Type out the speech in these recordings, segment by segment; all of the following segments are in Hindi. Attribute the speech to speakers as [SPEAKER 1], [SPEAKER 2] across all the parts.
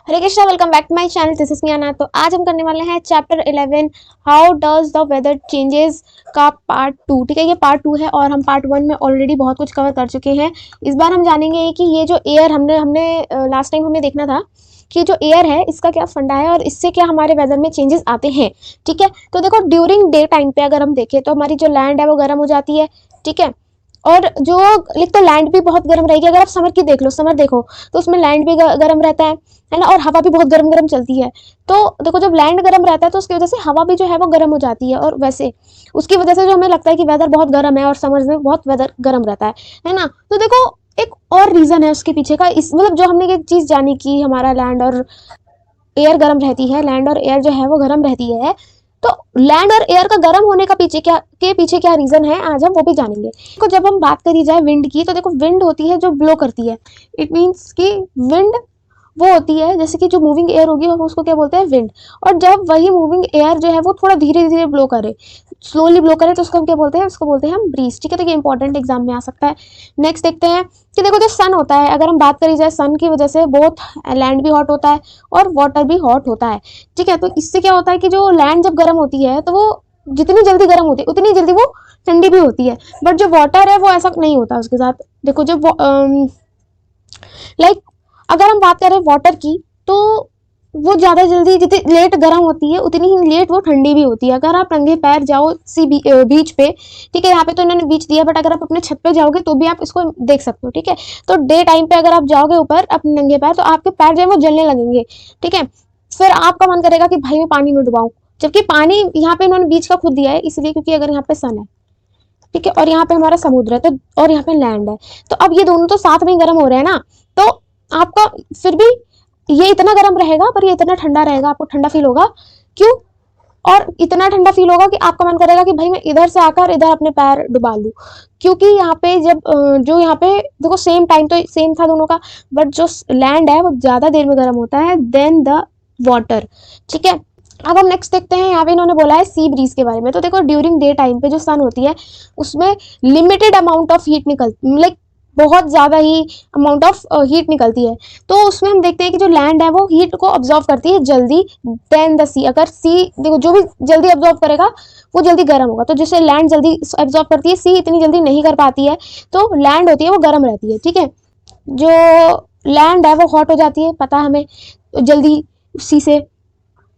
[SPEAKER 1] Hare Krishna, welcome back to my channel. This is Miyana. तो आज हम करने वाले हैं chapter 11 how does the weather changes का पार्ट 2। ठीक है, ये पार्ट 2 है और हम पार्ट 1 में ऑलरेडी बहुत कुछ कवर कर चुके हैं। इस बार हम जानेंगे कि ये जो एयर हमने लास्ट टाइम हमें देखना था कि जो एयर है इसका क्या फंडा है और इससे क्या हमारे वेदर में चेंजेस आते हैं। ठीक है, तो देखो ड्यूरिंग डे टाइम पे अगर हम देखें तो हमारी जो लैंड है वो गर्म हो जाती है। ठीक है, और जो एक तो लैंड भी बहुत गर्म रहेगी। अगर आप समर की देख लो, समर देखो तो उसमें लैंड भी गर्म रहता है ना, और हवा भी बहुत गर्म गर्म चलती है। तो देखो जब लैंड गर्म रहता है तो उसकी वजह से हवा भी जो है वो गर्म हो जाती है, और वैसे उसकी वजह से जो हमें लगता है कि वेदर बहुत गर्म है और समर में बहुत वेदर गर्म रहता है ना। तो देखो एक और रीजन है उसके पीछे का, इस मतलब जो हमने एक चीज जानी कि हमारा लैंड और एयर गर्म रहती है, लैंड और एयर जो है वो गर्म रहती है। तो लैंड और एयर का गर्म होने का पीछे क्या रीजन है, आज हम वो भी जानेंगे। देखो जब हम बात करी जाए विंड की, तो देखो विंड होती है जो ब्लो करती है। इट मीन्स कि विंड वो होती है जैसे कि जो मूविंग एयर होगी हम उसको क्या बोलते हैं, विंड। और जब वही मूविंग एयर जो है वो थोड़ा धीरे धीरे ब्लो करे, स्लोली ब्लो करे, तो उसको हम क्या बोलते हैं, उसको बोलते हैं हम ब्रीज। ठीक है, तो ये इंपॉर्टेंट एग्जाम में आ सकता है। नेक्स्ट देखते हैं कि देखो जो सन होता है, अगर हम बात करी जाए सन की वजह से बोथ लैंड भी हॉट होता है और वाटर भी हॉट होता है। ठीक है, तो इससे क्या होता है कि जो लैंड जब गर्म होती है तो वो जितनी जल्दी गर्म होती है उतनी जल्दी वो ठंडी भी होती है। बट जो वाटर है वो ऐसा नहीं होता उसके साथ। देखो जब लाइक अगर हम बात करें वाटर की, तो वो ज़्यादा जल्दी जितनी लेट गर्म होती है उतनी ही लेट वो ठंडी भी होती है। अगर आप नंगे पैर जाओ बीच पे, ठीक है, यहाँ पे तो इन्होंने बीच दिया, बट अगर आप अपने छत पे जाओगे तो भी आप इसको देख सकते हो। ठीक है, तो डे टाइम पे अगर आप जाओगे ऊपर अपने नंगे पैर, तो आपके पैर जो है वो जलने लगेंगे। ठीक है, फिर आपका मन करेगा कि भाई मैं पानी में डुबाऊं, जबकि पानी यहाँ पे इन्होंने बीच का खुद दिया है इसलिए क्योंकि अगर यहाँ पे सन है, ठीक है, और यहाँ पे हमारा समुद्र है, तो और यहाँ पे लैंड है, तो अब ये दोनों तो साथ में गर्म हो रहे हैं ना। तो आपका फिर भी ये इतना गर्म रहेगा पर ये इतना ठंडा रहेगा, आपको ठंडा फील होगा। क्यों? और इतना ठंडा फील होगा कि आपका मन करेगा कि भाई मैं इधर से आकर इधर अपने पैर डुबा लूं। क्योंकि यहाँ पे जब जो यहाँ पे देखो सेम टाइम तो सेम था दोनों का, बट जो लैंड है वो ज्यादा देर में गर्म होता है देन द वाटर। ठीक है, अब हम नेक्स्ट देखते हैं। यहाँ पे इन्होंने बोला है सी ब्रीज के बारे में। तो देखो ड्यूरिंग डे टाइम पे जो सन होती है उसमें limited amount of heat like बहुत ज़्यादा ही अमाउंट ऑफ हीट निकलती है। तो उसमें हम देखते हैं कि जो लैंड है वो हीट को ऑब्जॉर्व करती है जल्दी देन द सी। अगर सी देखो जो भी जल्दी ऑब्जॉर्व करेगा वो जल्दी गर्म होगा, तो जिससे लैंड जल्दी ऑब्जॉर्व करती है, सी इतनी जल्दी नहीं कर पाती है, तो लैंड होती है वो गर्म रहती है। ठीक है, जो लैंड है वो हॉट हो जाती है, पता है हमें जल्दी सी से,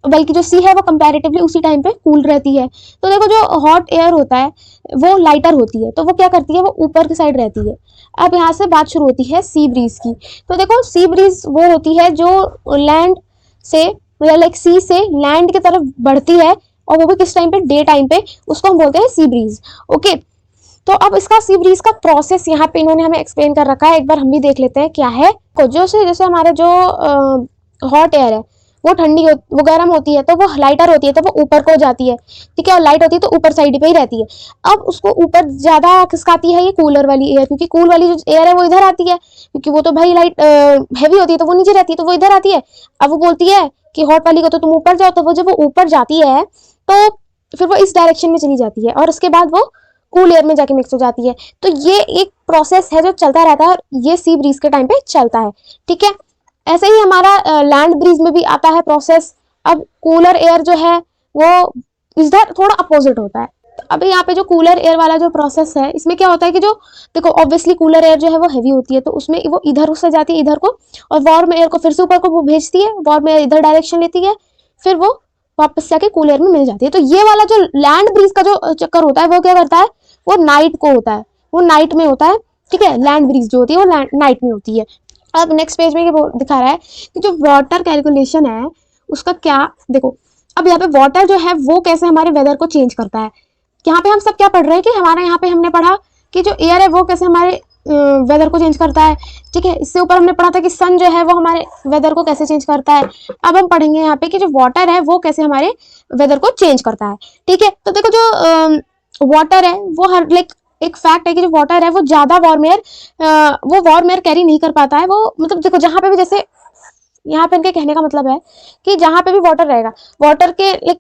[SPEAKER 1] बल्कि जो सी है वो कंपैरेटिवली उसी टाइम पे कूल रहती है। तो देखो जो हॉट एयर होता है वो लाइटर होती है, तो वो क्या करती है, वो ऊपर की साइड रहती है। अब यहाँ से बात शुरू होती है सी ब्रीज की। तो देखो सी ब्रीज वो होती है जो लैंड से लाइक सी से लैंड की तरफ बढ़ती है, और वो भी किस टाइम पे, डे टाइम पे, उसको हम बोलते हैं सी ब्रीज। ओके, तो अब इसका सी ब्रीज का प्रोसेस यहाँ पे इन्होंने हमें एक्सप्लेन कर रखा है, एक बार हम भी देख लेते हैं क्या है। जैसे हमारे जो हॉट एयर है वो वो गर्म होती है, तो वो लाइटर होती है, तो वो ऊपर को जाती है। ठीक है, और लाइट होती है तो ऊपर साइड पे ही रहती है। अब उसको ऊपर ज्यादा खिसकाती है ये कूलर वाली एयर, क्योंकि कूल वाली जो एयर है वो इधर आती है, क्योंकि वो तो भाई लाइट हैवी होती है तो वो नीचे रहती है, तो वो इधर आती है। अब वो बोलती है कि हॉट वाली को तो तुम ऊपर जाओ, तो वो जब वो ऊपर जाती है तो फिर वो इस डायरेक्शन में चली जाती है, और उसके बाद वो कूल एयर में जाके मिक्स हो जाती है। तो ये एक प्रोसेस है जो चलता रहता है, और ये सी ब्रीज के टाइम पे चलता है। ठीक है, ऐसे ही हमारा लैंड ब्रीज में भी आता है प्रोसेस। अब कूलर एयर जो है वो इधर थोड़ा अपोजिट होता है। तो अभी यहाँ पे जो कूलर एयर वाला जो प्रोसेस है, इसमें क्या होता है कि जो देखो ऑब्वियसली कूलर एयर जो है वो हैवी होती है, तो उसमें वो इधर से जाती है इधर को, और वार्म एयर को फिर से ऊपर को वो भेजती है, वार्म एयर इधर डायरेक्शन लेती है, फिर वो वापस जाके कूलर एयर में मिल जाती है। तो ये वाला जो लैंड ब्रीज का जो चक्कर होता है वो क्या करता है, वो नाइट को होता है, वो नाइट में होता है। ठीक है, लैंड ब्रीज जो होती है वो नाइट में होती है। अब नेक्स्ट पेज में ये दिखा रहा है कि जो वाटर कैलकुलेशन है उसका क्या, देखो अब यहाँ पे वाटर जो है वो कैसे हमारे वेदर को चेंज करता है। यहाँ पे हम सब क्या पढ़ रहे हैं कि हमारे यहाँ पे हमने पढ़ा कि जो एयर है वो कैसे हमारे वेदर को चेंज करता है। ठीक है, इससे ऊपर हमने पढ़ा था कि सन जो है वो हमारे वेदर को कैसे चेंज करता है। अब हम पढ़ेंगे यहाँ पे कि जो वाटर है वो कैसे हमारे वेदर को चेंज करता है। ठीक है, तो देखो जो वाटर है वो हर लाइक एक फैक्ट है कि जो वाटर है वो ज्यादा वार्म एयर कैरी नहीं कर पाता है। वो मतलब देखो जहां पे भी, जैसे यहाँ पे इनके कहने का मतलब है कि जहां पे भी वाटर रहेगा, वाटर के लाइक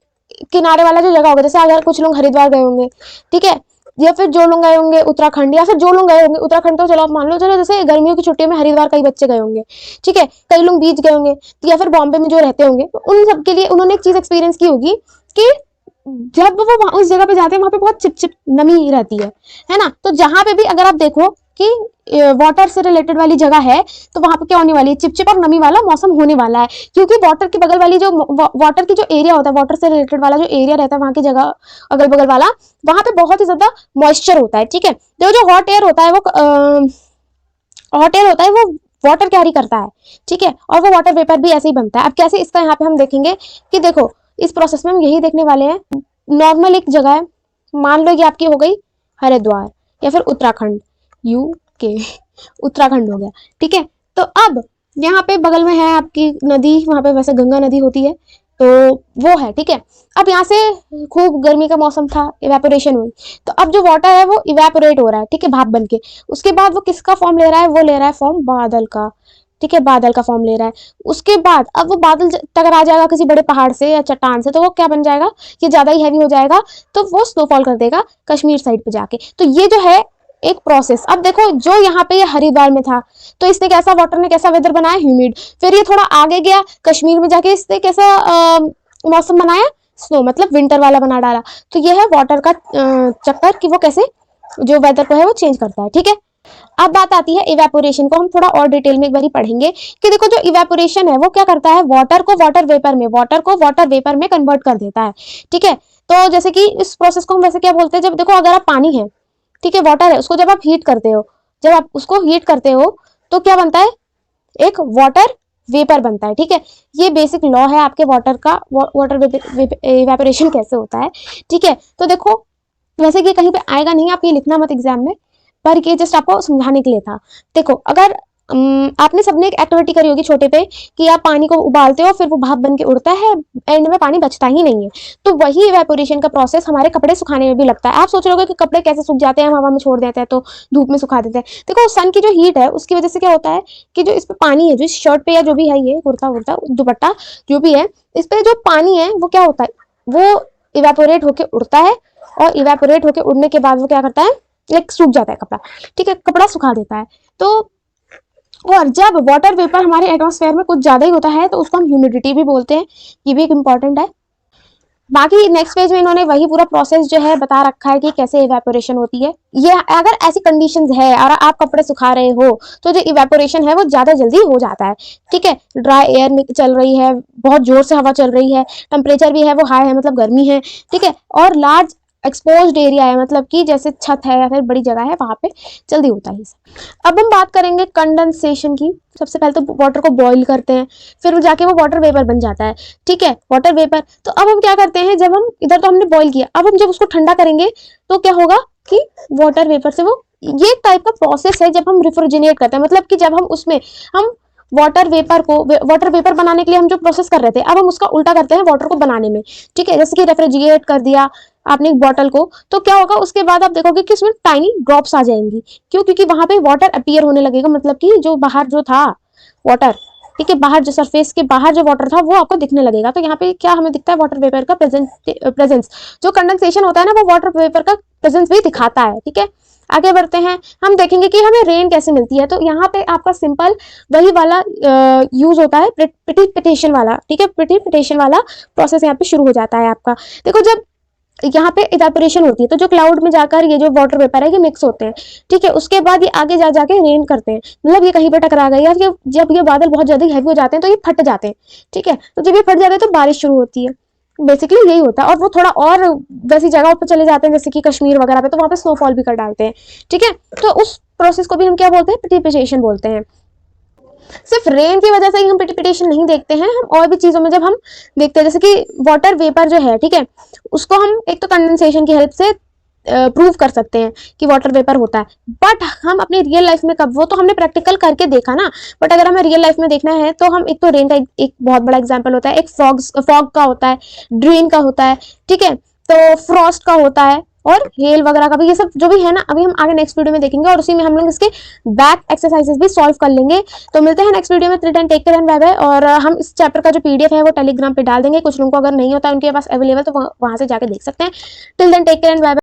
[SPEAKER 1] किनारे वाला जो जगह होगा, जैसे अगर कुछ लोग हरिद्वार गए होंगे, ठीक है, या फिर जो लोग गए होंगे उत्तराखंड, या फिर जो लोग गए होंगे उत्तराखंड तो चलो आप मान लो, चलो जैसे गर्मियों की छुट्टियों में हरिद्वार कई बच्चे गए होंगे, ठीक है, कई लोग बीच गए होंगे, या फिर बॉम्बे में जो रहते होंगे, तो उन सब के लिए उन्होंने एक चीज एक्सपीरियंस की होगी कि जब वो उस जगह पे जाते हैं वहां पे बहुत चिपचिप नमी रहती है ना। तो जहां पे भी अगर आप देखो कि वाटर से रिलेटेड वाली जगह है, तो वहां पे क्या होने वाली है, चिपचिप और नमी वाला मौसम होने वाला है, क्योंकि वाटर के बगल वाली जो वाटर की जो एरिया होता है, वाटर से रिलेटेड वाला जो एरिया रहता है वहां की जगह अगल बगल वाला, वहां पे बहुत ही ज्यादा मॉइस्चर होता है, ठीक है। तो जो हॉट एयर होता है वो वाटर कैरी करता है, ठीक है, और वो वाटर वेपर भी ऐसे ही बनता है। अब कैसे इसका यहाँ पे हम देखेंगे कि देखो इस प्रोसेस में हम यही देखने वाले हैं। नॉर्मल एक जगह है, मान लो ये आपकी हो गई हरिद्वार या फिर उत्तराखंड, यूके उत्तराखंड हो गया, ठीक है। तो अब यहाँ पे बगल में है आपकी नदी, वहां पे वैसे गंगा नदी होती है, तो वो है, ठीक है। अब यहाँ से खूब गर्मी का मौसम था, इवेपोरेशन हुई, तो अब जो वाटर है वो इवेपोरेट हो रहा है, ठीक है, भाप बन के। उसके बाद वो किसका फॉर्म ले रहा है, वो ले रहा है फॉर्म बादल का, ठीक है, बादल का फॉर्म ले रहा है। उसके बाद अब वो बादल टकरा जाएगा किसी बड़े पहाड़ से या चट्टान से, तो वो क्या बन जाएगा, ये ज्यादा ही हैवी हो जाएगा, तो वो स्नोफॉल कर देगा कश्मीर साइड पे जाके। तो ये जो है एक प्रोसेस। अब देखो जो यहाँ पे ये हरिद्वार में था, तो इसने कैसा, वाटर ने कैसा वेदर बनाया, ह्यूमिड। फिर ये थोड़ा आगे गया कश्मीर में जाके, इसने कैसा मौसम बनाया, स्नो, मतलब विंटर वाला बना डाला। तो ये है वाटर का चक्कर कि वो कैसे जो वेदर को है वो चेंज करता है, ठीक है। अब बात आती है इवेपोरेशन को, हम थोड़ा और डिटेल में एक बार पढ़ेंगे कि देखो जो इवेपोरेशन है वो क्या करता है, वाटर को वाटर वेपर में कन्वर्ट कर देता है, ठीक है। तो जैसे कि इस प्रोसेस को हम वैसे क्या बोलते हैं, जब देखो अगर आप पानी है, ठीक है, वाटर है, उसको जब आप हीट करते हो, तो क्या बनता है, एक वाटर वेपर बनता है, ठीक है। ये बेसिक लॉ है आपके वाटर का, वाटर इवेपोरेशन कैसे होता है, ठीक है। तो देखो वैसे कि कहीं पे आएगा नहीं, आप ये लिखना मत एग्जाम में, पर ये जस्ट आपको समझाने के लिए था। देखो अगर आपने सबने एक एक्टिविटी करी होगी छोटे पे कि आप पानी को उबालते हो, फिर वो भाप बन के उड़ता है, एंड में पानी बचता ही नहीं है। तो वही इवेपोरेशन का प्रोसेस हमारे कपड़े सुखाने में भी लगता है। आप सोच रहे होगे कि कपड़े कैसे सूख जाते हैं, हम हवा में छोड़ देते हैं तो धूप में सुखा देते हैं। देखो सन की जो हीट है उसकी वजह से क्या होता है कि जो इस पे पानी है, जो इस शर्ट पे या जो भी है, ये कुर्ता वुर्ता दुपट्टा जो भी है, इस पे जो पानी है वो क्या होता है, वो इवेपोरेट होके उड़ता है, और इवेपोरेट होके उड़ने के बाद वो क्या करता है, लाइक सूख जाता है कपड़ा, ठीक है, कपड़ा सुखा देता है। तो और जब वाटर वेपर हमारे एटमॉस्फेयर में कुछ ज्यादा ही होता है तो उसको हम ह्यूमिडिटी भी बोलते हैं, ये भी एक इंपॉर्टेंट है। बाकी नेक्स्ट पेज में इन्होंने वही पूरा प्रोसेस जो है बता रखा है कि कैसे इवेपोरेशन होती है। ये अगर ऐसी कंडीशंस है और आप कपड़े सुखा रहे हो तो जो इवेपोरेशन है वो ज्यादा जल्दी हो जाता है, ठीक है। ड्राई एयर में चल रही है, बहुत जोर से हवा चल रही है, टेम्परेचर भी है वो हाई है, मतलब गर्मी है, ठीक है, और लार्ज एक्सपोज्ड एरिया है, मतलब कि जैसे छत है या फिर बड़ी जगह है, वहां पे जल्दी होता है। अब हम बात करेंगे कंडेंसेशन की। सबसे पहले तो वाटर को बॉईल करते हैं, फिर जाके वो वाटर वेपर बन जाता है, ठीक है, वाटर वेपर। तो अब हम क्या करते हैं, जब हम इधर तो हमने बॉईल किया, अब हम जब उसको ठंडा करेंगे तो क्या होगा कि वाटर वेपर से वो, ये टाइप का प्रोसेस है जब हम रिफ्रिजरेट करते हैं, मतलब कि जब हम उसमें हम वाटर वेपर बनाने के लिए हम जो प्रोसेस कर रहे थे, अब हम उसका उल्टा करते हैं वाटर को बनाने में, ठीक है। जैसे कि रेफ्रिजरेट कर दिया आपने एक बॉटल को, तो क्या होगा उसके बाद आप देखोगे कि उसमें टाइनी ड्रॉप्स आ जाएंगी। क्यों? क्योंकि वहां पे वाटर अपीयर होने लगेगा, मतलब कि जो बाहर जो था वाटर, ठीक है, बाहर जो सरफेस के बाहर जो वाटर था वो आपको दिखने लगेगा। तो यहाँ पे क्या हमें दिखता है, वाटर वेपर का प्रेजेंस। जो कंडेंसेशन होता है ना, वो वाटर वेपर का प्रेजेंस भी दिखाता है, ठीक है। आगे बढ़ते हैं, हम देखेंगे कि हमें रेन कैसे मिलती है। तो यहाँ पे आपका सिंपल वही वाला यूज होता है, प्रेसिपिटेशन वाला, ठीक है, प्रेसिपिटेशन वाला प्रोसेस यहाँ पे शुरू हो जाता है आपका। देखो जब यहाँ पे इवेपोरेशन होती है तो जो क्लाउड में जाकर ये जो वाटर वेपर है ये मिक्स होते हैं, ठीक है। उसके बाद ये आगे जाके रेन करते हैं, मतलब ये कहीं पे टकरा गए या जब ये बादल बहुत ज्यादा हैवी हो जाते हैं तो ये फट जाते हैं, ठीक है। तो जब ये फट जाते हैं तो बारिश शुरू होती है, बेसिकली यही होता है। और वो थोड़ा और वैसी जगहों पर चले जाते हैं जैसे कि कश्मीर वगैरह पे, तो वहां पे स्नोफॉल भी कर डालते हैं, ठीक है। तो उस प्रोसेस को भी हम क्या बोलते हैं, प्रेसिपिटेशन बोलते हैं। सिर्फ रेन की वजह से ही हम प्रेसिपिटेशन नहीं देखते हैं, हम और भी चीजों में जब हम देखते हैं, जैसे कि वाटर वेपर जो है, ठीक है, उसको हम एक तो कंडेंसेशन की हेल्प से प्रूव कर सकते हैं कि वाटर वेपर होता है। बट हम अपनी रियल लाइफ में कब, वो तो हमने प्रैक्टिकल करके देखा ना, बट अगर हमें रियल लाइफ में देखना है तो हम एक तो रेन का एक बहुत बड़ा एग्जाम्पल होता है, एक फॉग का होता है, ड्रेन का होता है, ठीक है, तो फ्रॉस्ट का होता है, और हेल वगैरह का भी, ये सब जो भी है ना, अभी हम आगे नेक्स्ट वीडियो में देखेंगे, और उसी में हम लोग इसके बैक एक्सरसाइजेस भी सॉल्व कर लेंगे। तो मिलते हैं नेक्स्ट वीडियो में, till then take care and bye bye. और हम इस चैप्टर का जो पीडीएफ है वो टेलीग्राम पे डाल देंगे, कुछ लोगों को अगर नहीं होता उनके पास अवेलेबल तो वहां से जाके देख सकते हैं। Till then take care and bye bye.